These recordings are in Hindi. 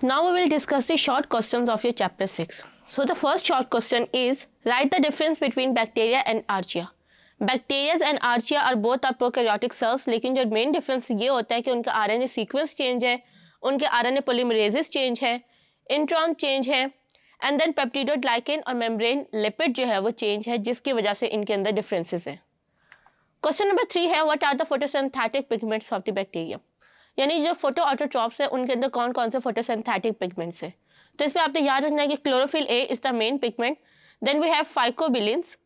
Now we will discuss the short questions of your chapter 6. So the first short question is, write the difference between bacteria and archaea. Bacteria and archaea are both are prokaryotic cells, लेकिन जो मेन डिफरेंस ये होता है कि उनका आरएनए सीक्वेंस चेंज है, उनके आरएनए पॉलीमरेजेस चेंज है, इंट्रॉन चेंज है, एंड देन पेप्टिडोग्लाइकेन और मेम्ब्रेन लिपिड जो है वो चेंज है, जिसकी वजह से इनके अंदर डिफरेंसेस हैं. क्वेश्चन नंबर 3 है, what are the photosynthetic pigments of the bacteria. यानी जो फोटो ऑटोट्रॉप्स है उनके अंदर कौन कौन से फोटोसिंथेटिक पिगमेंट्स है. तो इसमें आपने याद रखना है कि chlorophyll a is the main pigment. Then we have phycobilins.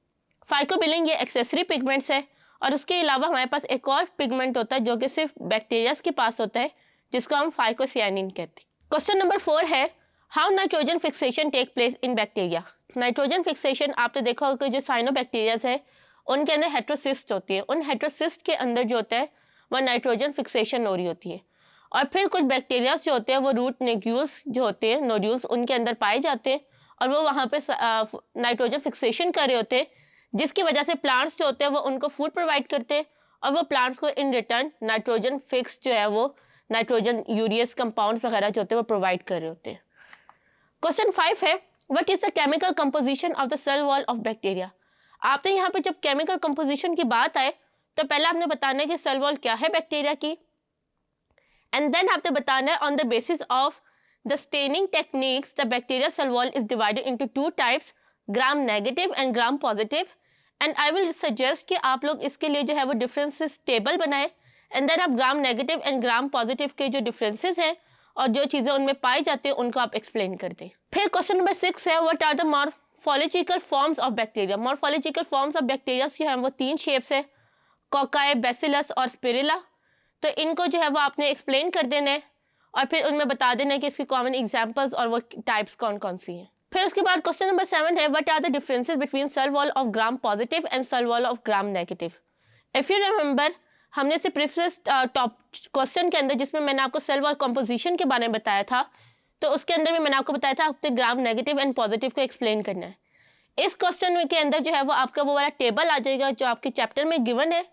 Phycobilin ये एक्सेसरी पिगमेंट्स है, और उसके अलावा हमारे पास एक और पिगमेंट होता है जो कि सिर्फ बैक्टीरियाज के पास होता है, जिसको हम फाइकोसियानिन कहते हैं. क्वेश्चन नंबर 4 है, how nitrogen fixation take place in bacteria. Nitrogen fixation आपने देखा होगा कि जो साइनोबैक्टीरियाज है उनके अंदर हेट्रोसिस्ट होती है. उन हेट्रोसिस्ट के अंदर जो होता है वह नाइट्रोजन फिक्सेशन हो रही होती है. और फिर कुछ बैक्टीरिया जो होते हैं वो रूट नेग्यूल्स जो होते हैं, नोड्यूल्स, उनके अंदर पाए जाते हैं, और वो वहाँ पे नाइट्रोजन फिक्सेशन कर रहे होते हैं, जिसकी वजह से प्लांट्स जो होते हैं वो उनको फूड प्रोवाइड करते हैं, और वो प्लांट्स को इन रिटर्न नाइट्रोजन फिक्स जो है वो नाइट्रोजन यूरियस कंपाउंड्स वगैरह जो होते हैं वो प्रोवाइड कर रहे होते हैं. क्वेश्चन 5 है, what is the chemical composition of the cell wall of bacteria. आपने यहाँ पे जब केमिकल कंपोजिशन की बात आए तो पहले आपने बताना है कि सेल वॉल क्या है बैक्टीरिया की, एंड देन आपने बताना है on the basis of the staining techniques the bacteria cell wall is divided into 2 types, gram negative and gram positive. And I will suggest कि आप लोग इसके लिए जो है वो डिफरेंसेस टेबल बनाए, एंड देन आप gram negative and gram positive के जो डिफरेंसेस हैं और जो चीज़ें उनमें पाई जाती हैं उनको आप एक्सप्लेन कर दें. फिर क्वेश्चन नंबर 6 है, what are the morphological forms of bacteria. Morphological forms of bacteria जो है वो 3 शेप्स है, कोकाई, बैसिलस और स्पिरुला. तो इनको जो है वो आपने एक्सप्लेन कर देना है, और फिर उनमें बता देना है कि इसकी कॉमन एग्जांपल्स और वो टाइप्स कौन कौन सी हैं. फिर उसके बाद क्वेश्चन नंबर 7 है, what are the differences between cell wall of gram positive and cell wall of gram negative. If you remember, हमने से प्रीवियस टॉप क्वेश्चन के अंदर जिसमें मैंने आपको सेल वॉल कंपोजिशन के बारे में बताया था, तो उसके अंदर भी मैंने आपको बताया था आपको ग्राम नेगेटिव एंड पॉजिटिव को एक्सप्लेन करना है. इस क्वेश्चन के अंदर जो है वो आपका वो वाला टेबल आ जाएगा जो आपके चैप्टर में गिवन है,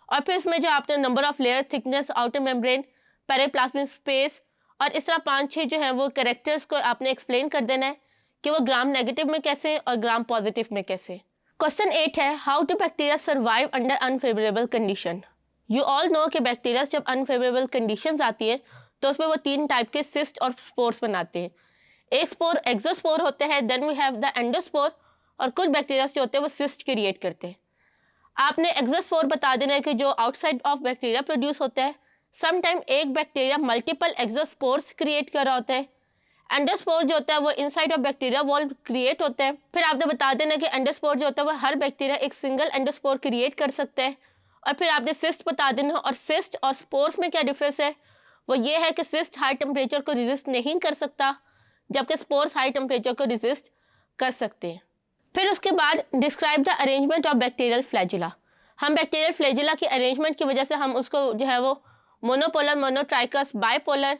और फिर इसमें जो आपने number of layer, thickness, outer membrane, periplasmic space और इस तरह 5-6 जो है वो कैरेक्टर्स को आपने एक्सप्लेन कर देना है कि वो ग्राम नेगेटिव में कैसे और ग्राम पॉजिटिव में कैसे. क्वेश्चन 8 है, how do bacteria survive under unfavourable condition. You all know कि बैक्टीरिया जब अनफेवरेबल कंडीशंस आती है तो उसमें वो 3 टाइप के सिस्ट और स्पोर्स बनाते हैं. एक स्पोर एक्सोस्पोर होते हैं, then we have the endospore, और कुछ बैक्टीरिया जो होते हैं वो सिस्ट क्रिएट करते हैं. आपने एक्सोस्पोर बता देना है कि जो आउटसाइड ऑफ बैक्टीरिया प्रोड्यूस होता है. समटाइम एक बैक्टीरिया मल्टीपल एक्सोस्पोर्स क्रिएट कर रहा होता है. एंडोस्पोर जो होता है वो inside of bacteria wall create होता है. फिर आपने बता देना कि एंडोस्पोर जो होता है वो हर बैक्टीरिया एक सिंगल एंडोस्पोर क्रिएट कर सकता है. और फिर आपने सिस्ट बता देना, और सिस्ट और स्पोर्स में क्या डिफरेंस है, वो ये है कि सिस्ट हाई टेम्परेचर को रेजिस्ट नहीं कर सकता, जबकि स्पोर्स हाई टेम्परेचर को रेजिस्ट कर सकते हैं. फिर उसके बाद describe the arrangement of bacterial flagella. हम बैक्टीरियल फ्लैजिला की अरेंजमेंट की वजह से हम उसको जो है वो monopolar, monotrichous, bipolar,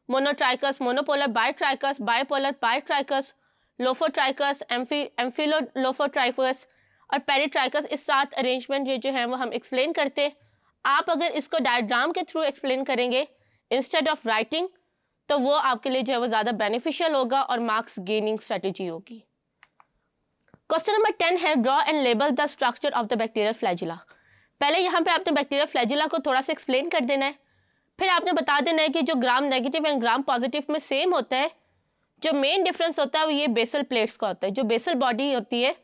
monotrichous, monopolar, bitrichous, bipolar, bitrichous, lophotrichous, amphilophotrichous और पेरिट्राइकस, इस 7 अरेंजमेंट ये जो है वो हम एक्सप्लेन करते. आप अगर इसको डायग्राम के थ्रू एक्सप्लेन करेंगे इंस्टेड ऑफ राइटिंग तो वो आपके लिए जो है वो ज़्यादा बेनिफिशियल होगा और मार्क्स गेनिंग स्ट्रेटेजी होगी. क्वेश्चन नंबर 10 है, draw and label the structure of the bacterial flagella. पहले यहाँ पे आपने बैक्टीरियल फ्लैजिला को थोड़ा सा एक्सप्लेन कर देना है. फिर आपने बता देना है कि जो ग्राम नेगेटिव एंड ग्राम पॉजिटिव में सेम होता है, जो मेन डिफरेंस होता है वो ये बेसल प्लेट्स का होता है. जो बेसल बॉडी होती है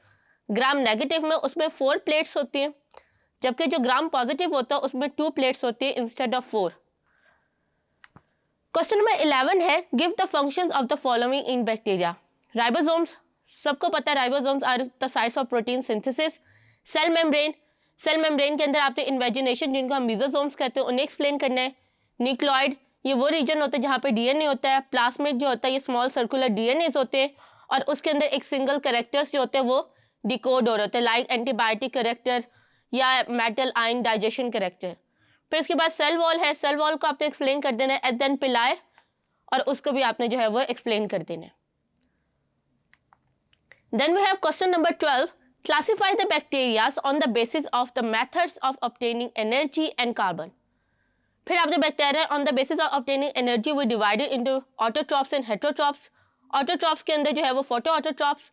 ग्राम नेगेटिव में उसमें 4 प्लेट्स होती हैं, जबकि जो ग्राम पॉजिटिव होता है उसमें 2 प्लेट्स होती है इंस्टेड ऑफ 4. क्वेश्चन नंबर 11 है, give the functions of the following in bacteria. Ribosomes, सबको पता है ribosomes are the sites of protein synthesis. Cell membrane, cell membrane के अंदर आपने इन्वेजिनेशन जिनको हम मीजोसोम्स कहते हैं उन्हें एक्सप्लेन करना है. न्यूक्लियोइड, ये वो रीजन होता है जहाँ पे डीएनए होता है. प्लास्मिड जो होता है ये स्मॉल सर्कुलर डीएनएज होते हैं, और उसके अंदर एक सिंगल कैरेक्टर्स जो होते हैं वो डिकोड हो रहे होते हैं, लाइक एंटीबायोटिक कैरेक्टर या मेटल आयन डाइजेशन कैरेक्टर. फिर उसके बाद सेल वॉल है, सेल वॉल को आपने एक्सप्लेन कर देना है एट देन पिलाए, और उसको भी आपने जो है वो एक्सप्लेन कर देना है. Then we have question number 12, classify the bacterias on the basis of the methods of obtaining energy and carbon. फिर आपने bacteria on the basis of obtaining energy we divided into autotrophs and heterotrophs. Autotrophs के अंदर जो है वो फोटो ऑटोट्रॉप्स,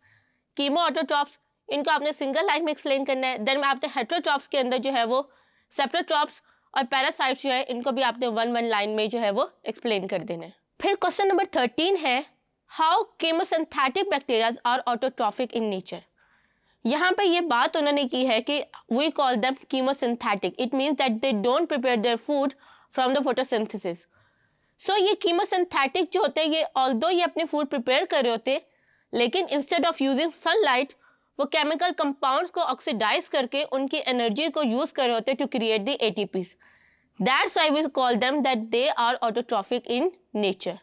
कीमो ऑटोट्रॉप्स, इनको आपने सिंगल लाइन में एक्सप्लेन करना है। देन आपने हेटेरोट्रॉप्स के अंदर जो है वो सेप्रोट्रॉप्स और पैरासाइट्स जो है इनको भी आपने वन लाइन में जो है वो एक्सप्लेन कर देना है। फिर क्वेश्चन नंबर 13 है how chemosynthetic bacteria are autotrophic in nature. यहाँ पे ये बात उन्होंने की है कि we call them chemosynthetic, it means that they don't prepare their food from the photosynthesis. So ये कीमोसिंथेटिक जो होते हैं ये ऑल्दो ये अपने फूड प्रिपेयर कर रहे होते हैं, लेकिन इंस्टेड ऑफ यूजिंग सनलाइट वो केमिकल कंपाउंड्स को ऑक्सीडाइज करके उनकी एनर्जी को यूज कर रहे होते हैं to create the ATPs. That's why we call them that they are autotrophic in nature.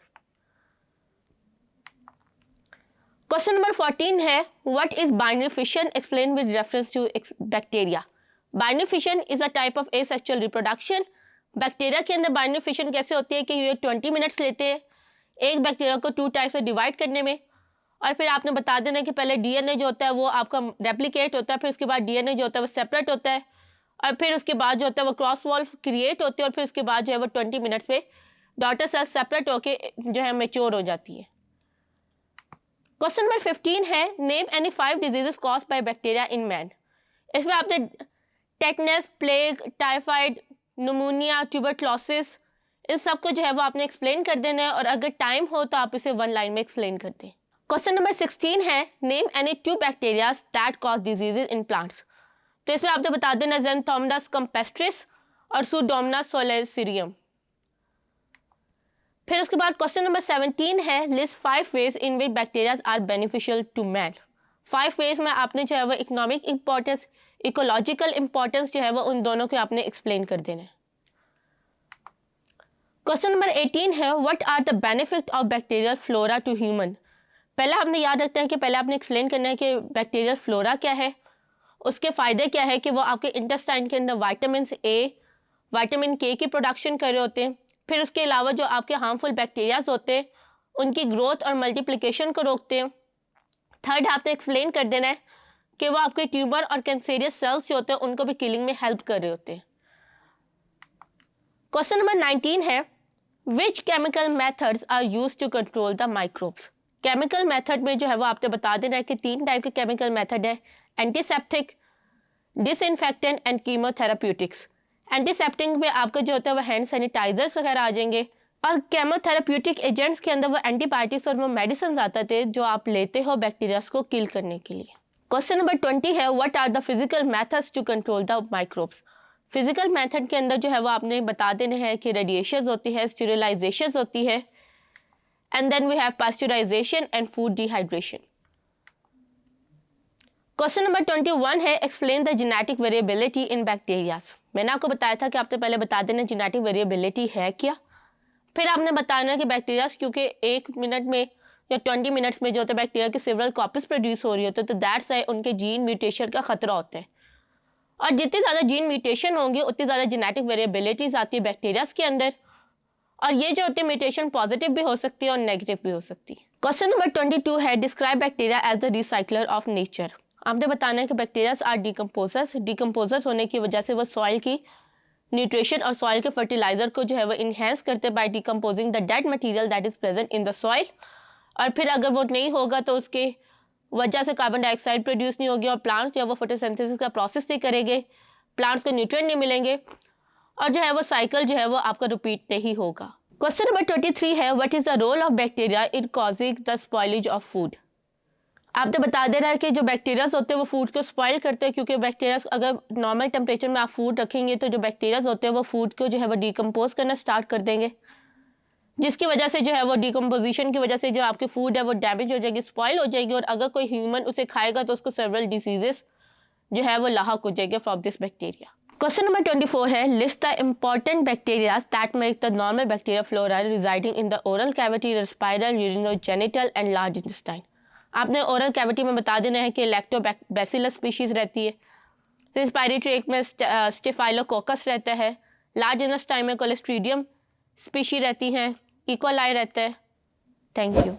Question number 14 है what is binary fission, explain with reference to bacteria. Binary fission is a type of asexual reproduction. Bacteria के अंदर बाइनरी फिशन कैसे होती है कि ये 20 मिनट्स लेते हैं एक बैक्टीरिया को 2 टाइप्स में डिवाइड करने में, और फिर आपने बता देना कि पहले डीएनए जो होता है वो आपका रेप्लिकेट होता है, फिर उसके बाद डीएनए जो होता है वो सेपरेट होता है, और फिर उसके बाद जो होता है वो क्रॉस वॉल्व क्रिएट होती है, और फिर उसके बाद जो है वो 20 मिनट्स में डॉटर सेल सेपरेट होके जो है मैच्योर हो जाती है। क्वेश्चन नंबर 15 है name any 5 diseases caused by bacteria in man. इसमें आपने tetanus, plague, typhoid, pneumonia, tuberculosis, इन सब को जो है वो आपने एक्सप्लेन कर देना है, और अगर टाइम हो तो आप इसे 1 लाइन में एक्सप्लेन कर दें। क्वेश्चन नंबर 16 है name any 2 bacteria that cause diseases in plants. तो इसमें आपने बता देना ज़ेनथोमोनास कैम्पेस्ट्रिस और सूडोमोनास सोलेसिरियम। फिर उसके बाद क्वेश्चन नंबर 17 है list 5 ways in which bacteria are beneficial to man. 5 ways में आपने जो है वो इकोनॉमिक इंपॉर्टेंस, इकोलॉजिकल इंपॉर्टेंस जो है वो उन दोनों को आपने एक्सप्लेन कर देना है। क्वेश्चन नंबर 18 है what are the benefit of bacterial flora to human. पहले आपने याद रखते हैं कि पहले आपने एक्सप्लेन करना है कि बैक्टीरियल फ्लोरा क्या है, उसके फ़ायदे क्या है कि वो आपके इंटेस्टाइन के अंदर विटामिन ए, विटामिन के की प्रोडक्शन कर रहे होते हैं। फिर उसके अलावा जो आपके हार्मफुल बैक्टीरियाज होते हैं उनकी ग्रोथ और मल्टीप्लिकेशन को रोकते हैं। थर्ड आपने एक्सप्लेन कर देना है कि वो आपके ट्यूबर और कैंसेरियस सेल्स जो होते हैं उनको भी किलिंग में हेल्प कर रहे होते हैं। क्वेश्चन नंबर 19 है which chemical methods are used to control the microbes. Chemical method में जो है वो आपने बता देना है कि 3 टाइप के केमिकल मेथड है, एंटीसेप्टिक, डिसइंफेक्टेंट एंड कीमोथेराप्यूटिक्स। एंटीसेप्टिक में आपका जो होता है वो हैंड सैनिटाइजर्स वगैरह आ जाएंगे, और केमोथेराप्यूटिक एजेंट्स के अंदर वो एंटीबायोटिक्स और वो मेडिसिन आते थे जो आप लेते हो बैक्टीरिया को किल करने के लिए। क्वेश्चन नंबर 20 है what are the physical methods to control the microbes. Physical method के अंदर जो है वो आपने बता देने हैं कि रेडिएशन होती है, स्टेरिलाइजेशन होती है, and then we have pasteurization and food dehydration. Question number 21 है explain the genetic variability in bacterias. मैंने आपको बताया था कि आपने पहले बता देना जेनेटिक वेरिएबिलिटी है क्या, फिर आपने बताना कि बैक्टीरियाज क्योंकि 1 मिनट में या 20 मिनट्स में जो होता है बैक्टीरिया की सेवरल कॉपीज प्रोड्यूस हो रही होती है, तो दैट्स वाई उनके जीन म्यूटेशन का खतरा होता है, और जितनी ज़्यादा जीन म्यूटेशन होंगी उतनी ज़्यादा जेनेटिक वेरिएबिलिटीज आती है बैक्टीरियाज के अंदर, और ये जो होती है म्यूटेशन पॉजिटिव भी हो सकती है और नेगेटिव भी हो सकती है। क्वेश्चन नंबर 22 है describe bacteria as the recycler of nature. आपने बताना है कि बैक्टीरियाज आर डिकम्पोजर्स। डिकम्पोजर्स होने की वजह से वो सॉइल की न्यूट्रिशन और सॉइल के फर्टिलाइजर को जो है वो इन्हेंस करते हैं by decomposing the dead material that is present in the soil, और फिर अगर वो नहीं होगा तो उसके वजह से कार्बन डाइऑक्साइड प्रोड्यूस नहीं होगी और प्लांट्स जो है वो फोटोसिंथेसिस का प्रोसेस नहीं करेंगे, प्लांट्स को न्यूट्रिएंट नहीं मिलेंगे, और जो है वो साइकिल जो है वो आपका रिपीट नहीं होगा। क्वेश्चन नंबर 23 है what is the role of bacteria in causing the spoilage of food. आपने बता दे रहा है कि जो बैक्टीरियाज होते हैं वो फूड को स्पॉइल करते हैं, क्योंकि बैक्टीरियाज अगर नॉर्मल टेम्परेचर में आप फूड रखेंगे तो जो बैक्टीरियाज होते हैं वो फूड को जो है वो डिकम्पोज करना स्टार्ट कर देंगे, जिसकी वजह से जो है वो डिकम्पोजिशन की वजह से जो आपकी फूड है वो डैमेज हो जाएगी, स्पॉइल हो जाएगी, और अगर कोई ह्यूमन उसे खाएगा तो उसको सेवरल डिसीजेस जो है वो लाहक हो जाएगा from this bacteria. Question number 24 है list the important bacteria that make the normal bacteria flora residing in the oral cavity, respiratory, urinogenital and large intestine. आपने ओरल कैविटी में बता देना है कि लैक्टोबैसिलस स्पीशीज रहती है, रेस्पायरेटरी ट्रैक्ट में स्टेफाइलोकोकस रहता है, लार्ज इंटेस्टाइन में कोलेस्ट्रीडियम स्पीशी रहती हैं, इकोलाई रहता है। Thank you.